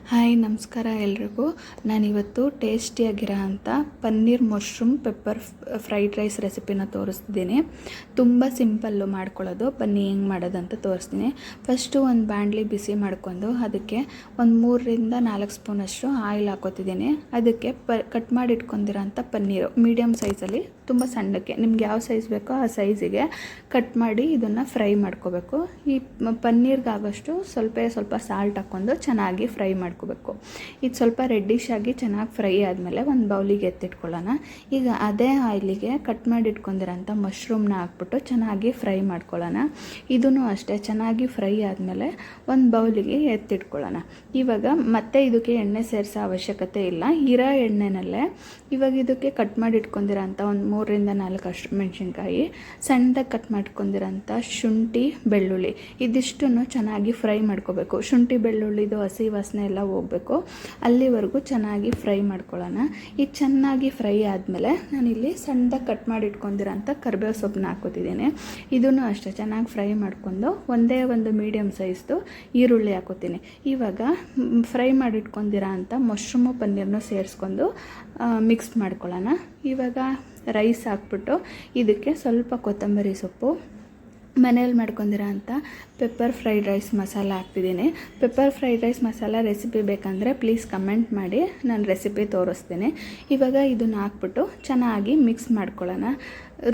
Hi ನಮಸ್ಕಾರ ಎಲ್ರಿಗೂ. ನಾನಿವತ್ತು ಟೇಸ್ಟಿಯಾಗಿರೋ ಅಂಥ paneer mushroom pepper fried rice ರೆಸಿಪಿನ ತೋರಿಸ್ತಿದ್ದೀನಿ. ತುಂಬ ಸಿಂಪಲ್ಲು ಮಾಡ್ಕೊಳ್ಳೋದು. ಬನ್ನಿ ಹೆಂಗೆ ಮಾಡೋದಂತ ತೋರಿಸ್ತೀನಿ. ಫಸ್ಟು ಒಂದು ಬಾಣಲಿ ಬಿಸಿ ಮಾಡ್ಕೊಂಡು ಅದಕ್ಕೆ ಒಂದು 3ರಿಂದ 4 ಸ್ಪೂನಷ್ಟು ಆಯಿಲ್ ಹಾಕೋತಿದ್ದೀನಿ. ಅದಕ್ಕೆ ಕಟ್ ಮಾಡಿ ಇಟ್ಕೊಂಡಿರೋ ಅಂಥ ಪನ್ನೀರು ಮೀಡಿಯಮ್ ಸೈಜಲ್ಲಿ, ತುಂಬ ಸಣ್ಣಕ್ಕೆ ನಿಮ್ಗೆ ಯಾವ ಸೈಜ್ ಬೇಕೋ ಆ ಸೈಜಿಗೆ ಕಟ್ ಮಾಡಿ ಇದನ್ನು ಫ್ರೈ ಮಾಡ್ಕೋಬೇಕು. ಈ ಪನ್ನೀರ್ಗಾಗೋಷ್ಟು ಸ್ವಲ್ಪ ಸಾಲ್ಟ್ ಹಾಕ್ಕೊಂಡು ಚೆನ್ನಾಗಿ ಫ್ರೈ ಮಾಡ್ಕೋಬೇಕು. ಇದು ಸ್ವಲ್ಪ ರೆಡ್ಡಿಶ್ ಆಗಿ ಚೆನ್ನಾಗಿ ಫ್ರೈ ಆದಮೇಲೆ ಒಂದು ಬೌಲಿಗೆ ಎತ್ತಿಟ್ಕೊಳ್ಳೋಣ. ಈಗ ಅದೇ ಆಯಿಲಿಗೆ ಕಟ್ ಮಾಡಿ ಇಟ್ಕೊಂಡಿರೋಂಥ ಮಶ್ರೂಮ್ನ ಹಾಕ್ಬಿಟ್ಟು ಚೆನ್ನಾಗಿ ಫ್ರೈ ಮಾಡ್ಕೊಳ್ಳೋಣ. ಇದೂ ಅಷ್ಟೇ ಚೆನ್ನಾಗಿ ಫ್ರೈ ಆದಮೇಲೆ ಒಂದು ಬೌಲಿಗೆ ಎತ್ತಿಟ್ಕೊಳ್ಳೋಣ. ಇವಾಗ ಮತ್ತೆ ಇದಕ್ಕೆ ಎಣ್ಣೆ ಸೇರಿಸೋ ಅವಶ್ಯಕತೆ ಇಲ್ಲ. ಇರೋ ಎಣ್ಣೆನಲ್ಲೇ ಇವಾಗ ಇದಕ್ಕೆ ಕಟ್ ಮಾಡಿ ಇಟ್ಕೊಂಡಿರೋಂಥ ಒಂದು 3ರಿಂದ 4 ಮೆಣಸಿನ್ಕಾಯಿ, ಸಣ್ಣದಾಗಿ ಕಟ್ ಮಾಡ್ಕೊಂಡಿರೋಂಥ ಶುಂಠಿ ಬೆಳ್ಳುಳ್ಳಿ, ಇದಿಷ್ಟನ್ನು ಚೆನ್ನಾಗಿ ಫ್ರೈ ಮಾಡ್ಕೋಬೇಕು. ಶುಂಠಿ ಬೆಳ್ಳುಳ್ಳಿದು ಹಸಿ ವಾಸನೆ ಎಲ್ಲ ಹೋಗಬೇಕು, ಅಲ್ಲಿವರೆಗೂ ಚೆನ್ನಾಗಿ ಫ್ರೈ ಮಾಡ್ಕೊಳ್ಳೋಣ. ಇದು ಚೆನ್ನಾಗಿ ಫ್ರೈ ಆದಮೇಲೆ ನಾನಿಲ್ಲಿ ಸಣ್ಣದಾಗಿ ಕಟ್ ಮಾಡಿ ಇಟ್ಕೊಂಡಿರೋಂಥ ಕರಿಬೇವು ಸೊಪ್ಪನ್ನ ಹಾಕೋತಿದ್ದೀನಿ. ಇದೂ ಅಷ್ಟೇ ಚೆನ್ನಾಗಿ ಫ್ರೈ ಮಾಡ್ಕೊಂಡು ಒಂದು ಮೀಡಿಯಮ್ ಸೈಜ್ದು ಈರುಳ್ಳಿ ಹಾಕೋತೀನಿ. ಇವಾಗ ಫ್ರೈ ಮಾಡಿ ಇಟ್ಕೊಂಡಿರೋ ಅಂಥ ಮಶ್ರೂಮು ಪನ್ನೀರ್ನ ಸೇರಿಸ್ಕೊಂಡು ಮಿಕ್ಸ್ ಮಾಡ್ಕೊಳ್ಳೋಣ. ಇವಾಗ ರೈಸ್ ಹಾಕ್ಬಿಟ್ಟು ಇದಕ್ಕೆ ಸ್ವಲ್ಪ ಕೊತ್ತಂಬರಿ ಸೊಪ್ಪು, ಮನೇಲಿ ಮಾಡ್ಕೊಂಡಿರೋ ಅಂಥ ಪೆಪ್ಪರ್ ಫ್ರೈಡ್ ರೈಸ್ ಮಸಾಲ ಹಾಕ್ತಿದ್ದೀನಿ. Pepper fried rice masala recipe ಬೇಕಂದರೆ ಪ್ಲೀಸ್ ಕಮೆಂಟ್ ಮಾಡಿ, ನಾನು ರೆಸಿಪಿ ತೋರಿಸ್ತೀನಿ. ಇವಾಗ ಇದನ್ನು ಹಾಕ್ಬಿಟ್ಟು ಚೆನ್ನಾಗಿ ಮಿಕ್ಸ್ ಮಾಡ್ಕೊಳ್ಳೋಣ.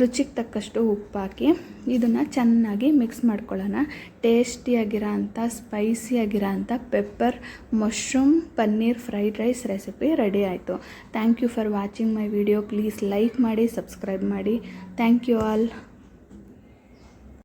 ರುಚಿಗೆ ತಕ್ಕಷ್ಟು ಉಪ್ಪು ಹಾಕಿ ಇದನ್ನು ಚೆನ್ನಾಗಿ ಮಿಕ್ಸ್ ಮಾಡ್ಕೊಳ್ಳೋಣ. ಟೇಸ್ಟಿಯಾಗಿರೋ ಅಂಥ ಸ್ಪೈಸಿಯಾಗಿರೋ ಅಂಥ pepper mushroom paneer fried rice recipe ready ಆಯಿತು. Thank you for watching my video. Please like ಮಾಡಿ, ಸಬ್ಸ್ಕ್ರೈಬ್ ಮಾಡಿ. Thank you all.